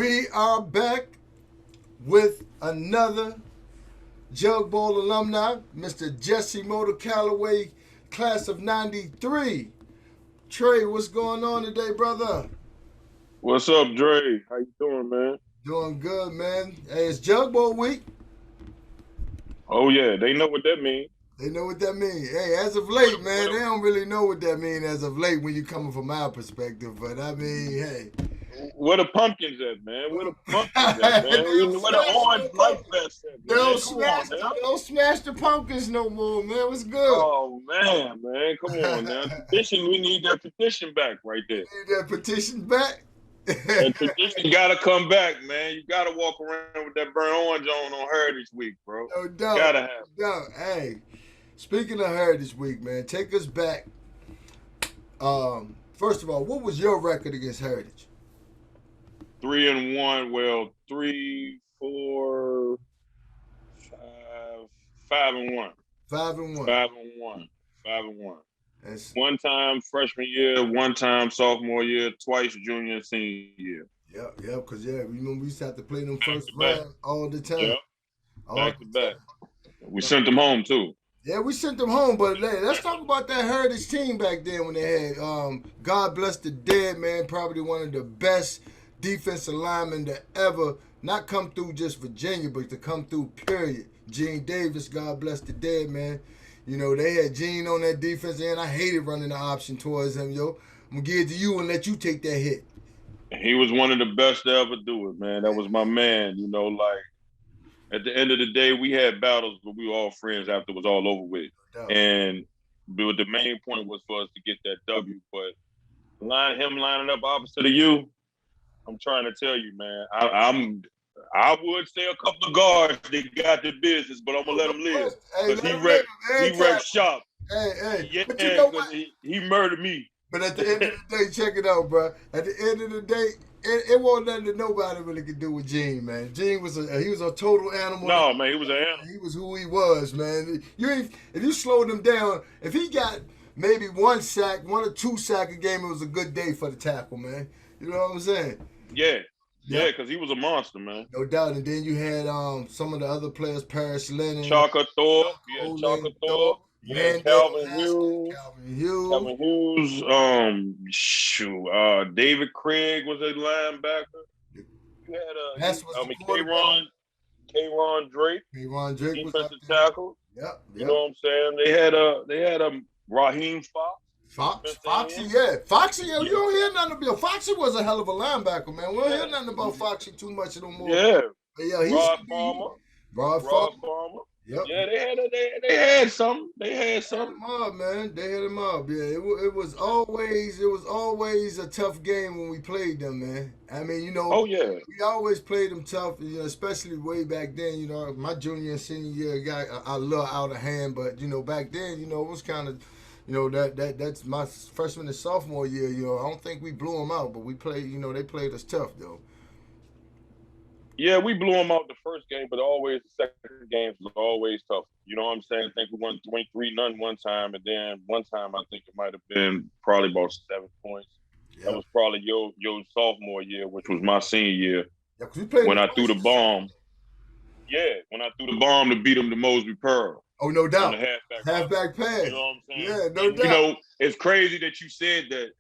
We are back with another Jug Bowl alumni, Mr. Jesse Motor Colloway, class of 93. Trey, what's going on today, brother? What's up, Dre? How you doing, man? Doing good, man. Hey, it's Jug Bowl week. Oh yeah, they know what that means. They know what that means. Hey, as of late, man, they don't really know what that means as of late when you coming from our perspective. But I mean, hey. Where the pumpkins at, man? Where the pumpkins at, man? Where the orange light vest at, man? Don't smash the pumpkins no more, man. What's good? Oh man, come on now. Tradition, we need that petition back right there. You need that petition back? That tradition gotta come back, man. You gotta walk around with that burnt orange on Heritage Week, bro. No doubt. Gotta have it. No doubt. Hey, speaking of Heritage Week, man, take us back. First of all, what was your record against Heritage? 3-1. Well, 3, 4, 5 and 1. 5-1. 5-1. 5-1. That's... One time freshman year, one time sophomore year, twice junior and senior year. Yep, because we used to have to play them first round all the time. Yep. Back to back. We sent them home too. Yeah, we sent them home, but hey, let's talk about that Heritage team back then when they had God bless the dead, man, probably one of the best defensive linemen to ever not come through just Virginia, but to come through, period. Gene Davis, God bless the dead, man. You know, they had Gene on that defense, and I hated running the option towards him, yo. I'm going to give it to you and let you take that hit. He was one of the best to ever do it, man. That was my man, you know, like, at the end of the day, we had battles, but we were all friends after it was all over with. And the main point was for us to get that W, but him lining up opposite of you, I'm trying to tell you, man, I would say a couple of guards that got the business, but I'm gonna let him live because he wrecked shop. Hey, but you know what? He murdered me. But at the end of the day, check it out, bro. At the end of the day, it wasn't nothing that nobody really could do with Gene, man. Gene was a total animal. No, man, he was an animal. He was who he was, man. If you slowed him down, if he got maybe one or two sack a game, it was a good day for the tackle, man. You know what I'm saying? Yeah, because he was a monster, man. No doubt. And then you had some of the other players, Parrish Lennon. Chaka Thorpe. Yeah, Calvin Hughes. David Craig was a linebacker. You had Kayron Drake. Defensive tackle. Yep. You know what I'm saying? They had a Raheem Foxy, yeah, you don't hear nothing about Foxy. Was a hell of a linebacker, man. We don't hear nothing about Foxy too much no more. Yeah, but yeah, Rod Farmer. Yep. Yeah, they had something. They had something. They had him up. Yeah, it was always a tough game when we played them, man. I mean, you know. Oh yeah. We always played them tough, you know, especially way back then. You know, my junior and senior year got a little out of hand, but you know, back then, you know, it was kind of. You know, that's my freshman and sophomore year, you know. I don't think we blew them out, but we played, you know, they played us tough, though. Yeah, we blew them out the first game, but always the second games was always tough. You know what I'm saying? I think we won 23-0 one time, and then one time I think it might have been probably about 7 points. Yep. That was probably your sophomore year, which was my senior year. Yeah, 'cause we played when I threw the bomb. Yeah, when I threw the bomb to beat him to Mosby Pearl. Oh, no doubt. Halfback pass. You know what I'm saying? Yeah, no doubt. You know, it's crazy that you said that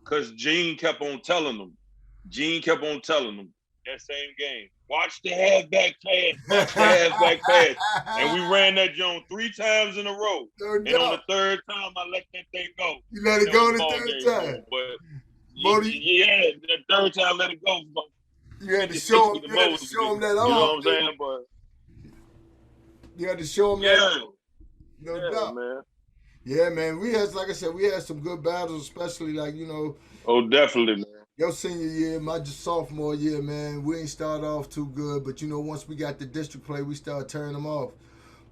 because Gene kept on telling them. That same game. Watch the halfback pass. And we ran that joint 3 times in a row. No and doubt. on the third time, I let that thing go. You let it go the third time. But the third time, I let it go. You had to show him that arm. You know what I'm saying? But you had to show him that. No doubt, man. Yeah, man. We had some good battles, especially like, you know. Oh, definitely, man. Your senior year, my sophomore year, man, we ain't start off too good, but you know, once we got the district play, we started turning them off.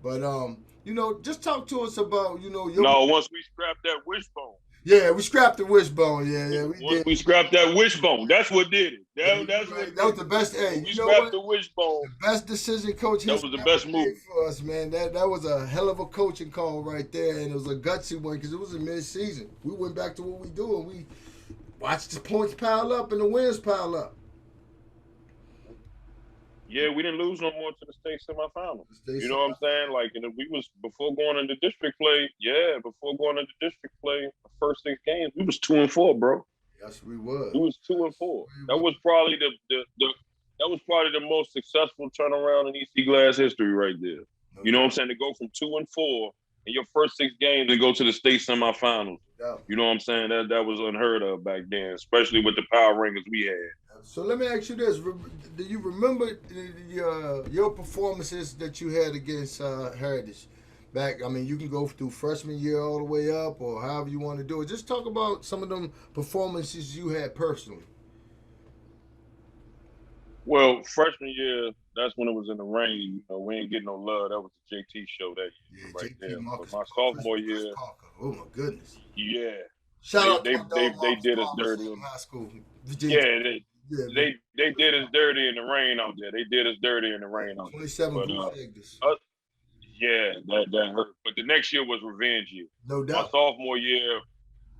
But you know, just talk to us about, you know, once we scrapped that wishbone. Yeah, we scrapped the wishbone. Yeah, we did. We scrapped that wishbone. That's what did it. That was the best. Hey, we scrapped the wishbone. The best decision coach. That was the best move for us, man. That was a hell of a coaching call right there, and it was a gutsy one because it was a mid-season. We went back to what we do, and we watched the points pile up and the wins pile up. Yeah, we didn't lose no more to the state semifinals. State You know what I'm saying? Like, and we was before going into district play. Yeah, before going into district play, the first 6 games, we was 2-4, bro. Yes, we was. We was 2-4. We That was. was probably the that was probably the most successful turnaround in EC Glass history right there. No You know doubt. what I'm saying? To go from 2-4 in your first 6 games and go to the state semifinals. Yeah. You know what I'm saying? That was unheard of back then, especially with the power rankings we had. So let me ask you this: do you remember your performances that you had against Heritage? Back, I mean, you can go through freshman year all the way up, or however you want to do it. Just talk about some of them performances you had personally. Well, freshman year, that's when it was in the rain. You know, we ain't getting no love. That was the JT show that year Yeah, right JT there. Marcus, But my Chris, sophomore Chris year, Parker. Oh my goodness! yeah, Shout they out to they my they, dog they Marcus did us Parker, dirty. same high school, Virginia. Yeah, they Yeah, man. they did us dirty in the rain out there. They did us dirty in the rain out there. 27 But Goose Eggers. yeah, that hurt. But the next year was revenge year. No My doubt. sophomore year,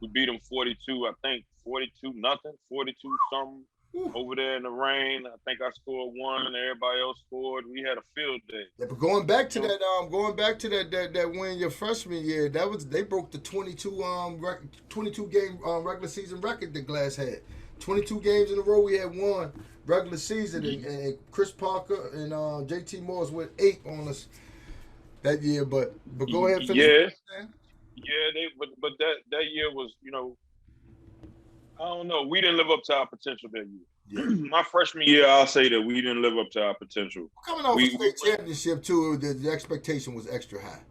we beat them 42, I think 42 nothing, 42 something Whew. over there in the rain. I think I scored one, and everybody else scored. We had a field day. Yeah, but going back to that win your freshman year, that was they broke the 22 game regular season record that Glass had. 22 games in a row we had won regular season, and Chris Parker and JT Morris went 8 on us that year. But go ahead, finish. Yeah, yeah. But that year was, you know, I don't know. We didn't live up to our potential that year. Yeah. My freshman year, I'll say that we didn't live up to our potential. Coming off a state championship too, the expectation was extra high.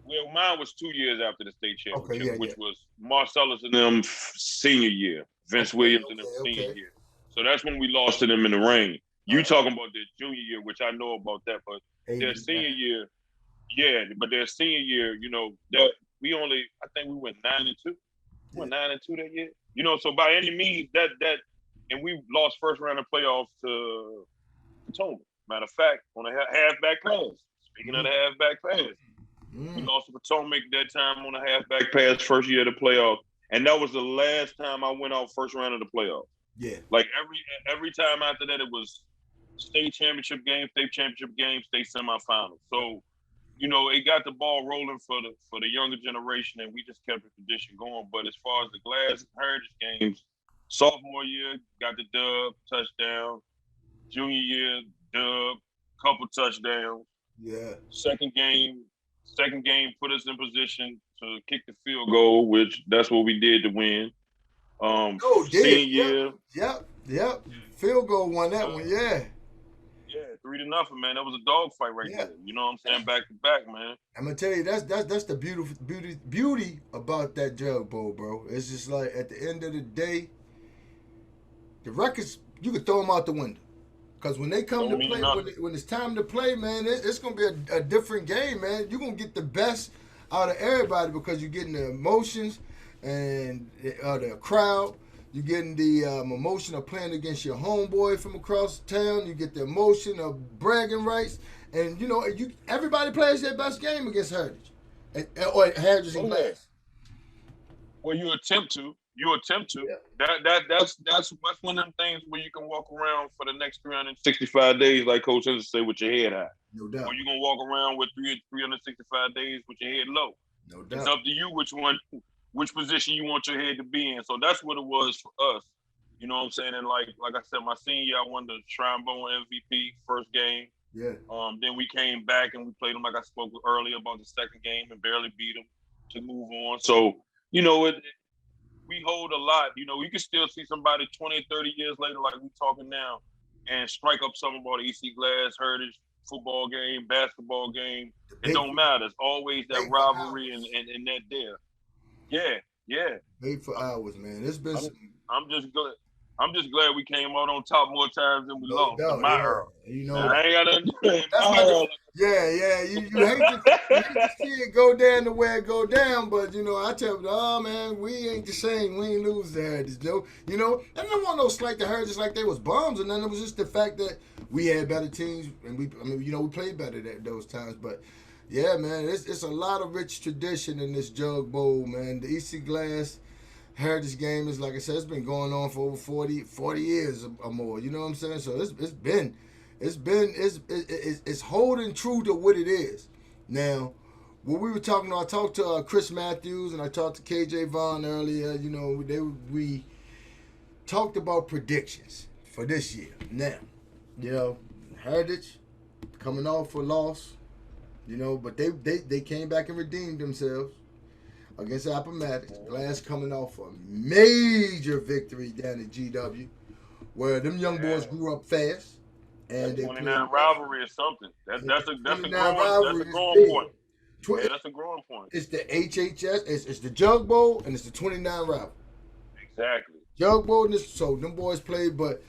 Well, mine was 2 years after the state championship, Okay, yeah, which was Marcellus and them senior year, Vince Williams and them senior year. So that's when we lost to them in the rain. You talking about their junior year, which I know about that, but their senior year, yeah, but their senior year, you know, that we only, I think we went 9-2. We went 9-2 that year. You know, so by any means, that and we lost first round of playoffs to Potomac. Matter of fact, on a halfback pass. Speaking of the halfback pass, we lost to Potomac that time on a halfback pass, first year of the playoffs, and that was the last time I went out first round of the playoffs. Yeah. Like every time after that, it was state championship game, state championship game, state semifinals. So, you know, it got the ball rolling for the younger generation, and we just kept the tradition going. But as far as the Glass and Heritage games, sophomore year got the dub, touchdown. Junior year, dub, couple touchdowns. Yeah. Second game put us in position to kick the field goal, which that's what we did to win. Senior year. Yep. Field goal won that one, yeah. Yeah, 3-0, man. That was a dogfight right there. You know what I'm saying? Back to back, man. I'm gonna tell you that's the beauty about that Jug Bowl, bro. It's just like at the end of the day, the records you can throw them out the window. Cause when they come to play, when it's time to play, man, it's gonna be a different game, man. You're gonna get the best out of everybody because you're getting the emotions and the crowd. You're getting the emotion of playing against your homeboy from across town. You get the emotion of bragging rights, and you know everybody plays their best game against Heritage, or Heritage and Glass. Well, you attempt to. Yeah. That's one of them things where you can walk around for the next 365 days, like Coach Henderson say, with your head high. No doubt. Or you're gonna walk around with 365 days with your head low. No doubt. It's up to you which position you want your head to be in. So that's what it was for us. You know what I'm saying? And like I said, my senior year, I won the Shrine Bowl MVP first game. Yeah. Then we came back and we played them like I spoke earlier about the second game and barely beat them to move on. So, you know, we hold a lot. You know, you can still see somebody 20, 30 years later, like we talking now, and strike up something about the EC Glass, Heritage, football game, basketball game. It don't matter. It's always that rivalry and that there. Yeah. Made for hours, man. It's been. I'm just glad we came out on top more times than we lost. You know, I ain't got nothing to do. Yeah. You hate to see it go down the way it go down, but you know, I tell them, oh man, we ain't the same. We ain't lose the Heritage, though. You know, and I don't want no slight to Heritage like they was bums, and then it was just the fact that we had better teams, and we played better at those times, but. Yeah, man, it's a lot of rich tradition in this Jug Bowl, man. The EC Glass Heritage game is, like I said, it's been going on for over 40 years or more. You know what I'm saying? So it's been It's holding true to what it is. Now, when we were talking, I talked to Chris Matthews and I talked to KJ Vaughn earlier. You know, we talked about predictions for this year. Now, you know, Heritage coming off a loss, you know, but they came back and redeemed themselves against Appomattox. Glass coming off a major victory down at GW, where them young boys grew up fast. And that 29 rivalry is something. That's a growing point. Yeah, that's a growing point. It's the HHS, it's the Jug Bowl, and it's the 29 rivalry. Exactly. Jug Bowl, so them boys played, but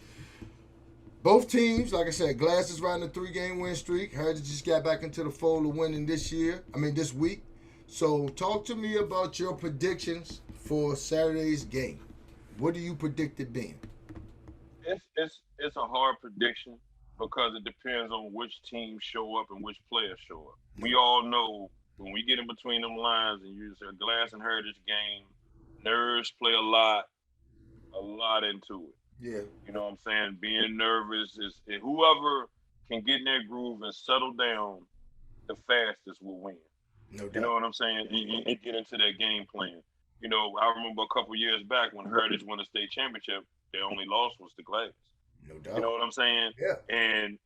both teams, like I said, Glass is riding a 3-game win streak. Heritage just got back into the fold of winning this week. So talk to me about your predictions for Saturday's game. What do you predict it being? It's a hard prediction because it depends on which teams show up and which players show up. We all know when we get in between them lines and use a Glass and Heritage game, nerves play a lot into it. Yeah. You know what I'm saying? Being nervous is whoever can get in their groove and settle down the fastest will win. No doubt. You know what I'm saying? And get into that game plan. You know, I remember a couple years back when Heritage won the state championship, their only loss was to Glass. No doubt. You know what I'm saying? Yeah. And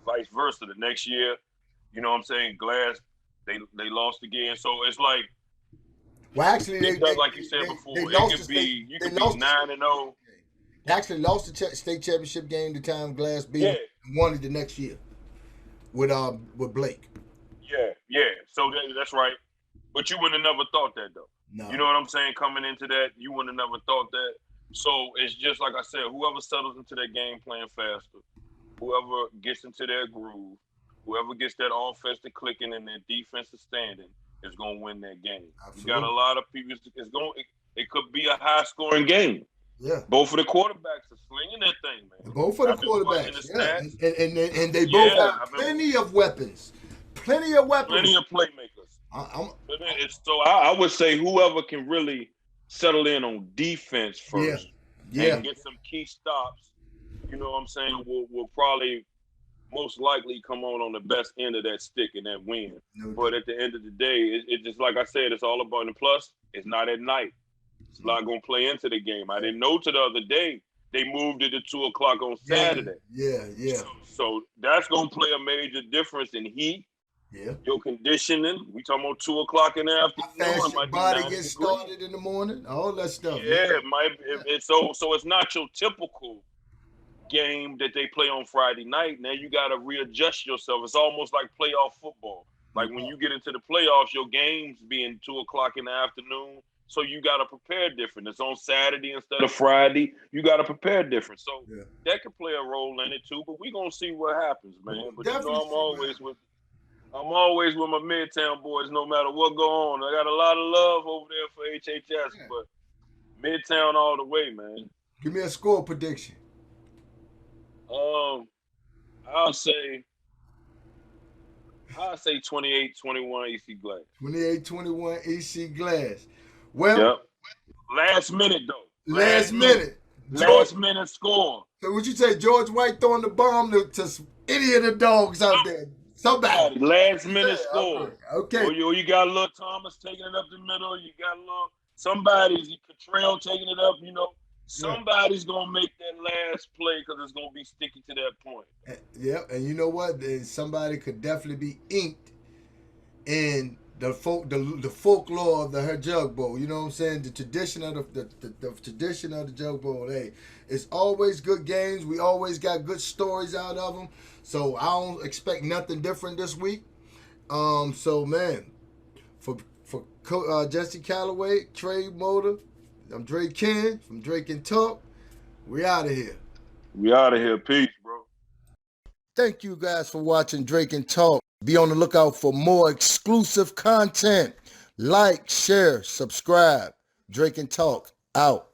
vice versa. The next year, you know what I'm saying, Glass, they lost again. So it's like, well, actually, like you said before, you could be 9-0. They actually lost the state championship game the time Glass beat them and won it the next year with Blake. Yeah. So that's right. But you wouldn't have never thought that, though. No. You know what I'm saying? Coming into that, you wouldn't have never thought that. So it's just like I said, whoever settles into their game plan faster, whoever gets into their groove, whoever gets that offense to clicking and their defense to standing is going to win that game. Absolutely. You got a lot of people. It could be a high-scoring game. Yeah. Both of the quarterbacks are slinging that thing, man. Both of the quarterbacks. Yeah. And they both have plenty of weapons. Plenty of playmakers. I would say whoever can really settle in on defense first and get some key stops, you know what I'm saying, will probably most likely come on the best end of that stick and that win. No, but at the end of the day, it just, like I said, it's all about the plus. It's not at night. It's not going to play into the game. I didn't know till the other day they moved it to 2 o'clock on Saturday. Yeah. So that's going to play a major difference in heat. Yeah. Your conditioning. We talking about 2 o'clock in the afternoon. How fast your body gets started in the morning. All that stuff. Yeah. So it's not your typical game that they play on Friday night. Now you got to readjust yourself. It's almost like playoff football. Like when you get into the playoffs, your games being 2 o'clock in the afternoon. So you got to prepare different. It's on Saturday instead of Friday. You got to prepare different. So that could play a role in it too. But we're going to see what happens, man. But you know, I'm always with my Midtown boys no matter what go on. I got a lot of love over there for HHS, but Midtown all the way, man. Give me a score prediction. I'll say 28-21 EC Glass. 28-21 EC Glass. Well, last minute though. Last minute score. So would you say George White throwing the bomb to any of the dogs out there? Somebody. Last minute score. Okay. Or you got a little Thomas taking it up the middle. You got a little somebody's Cottrell taking it up. You know, somebody's gonna make that last play because it's gonna be sticky to that point. And you know what? Somebody could definitely be inked in the folklore of the Jug Bowl. You know what I'm saying? The tradition of the tradition of the Jug Bowl. Hey, it's always good games. We always got good stories out of them. So I don't expect nothing different this week. So man, for Jesse Colloway, Trey Motor, I'm DreKen from DreKen Talk. We out of here. Peace, bro. Thank you guys for watching DreKen Talk. Be on the lookout for more exclusive content. Like, share, subscribe. DreKen Talk out.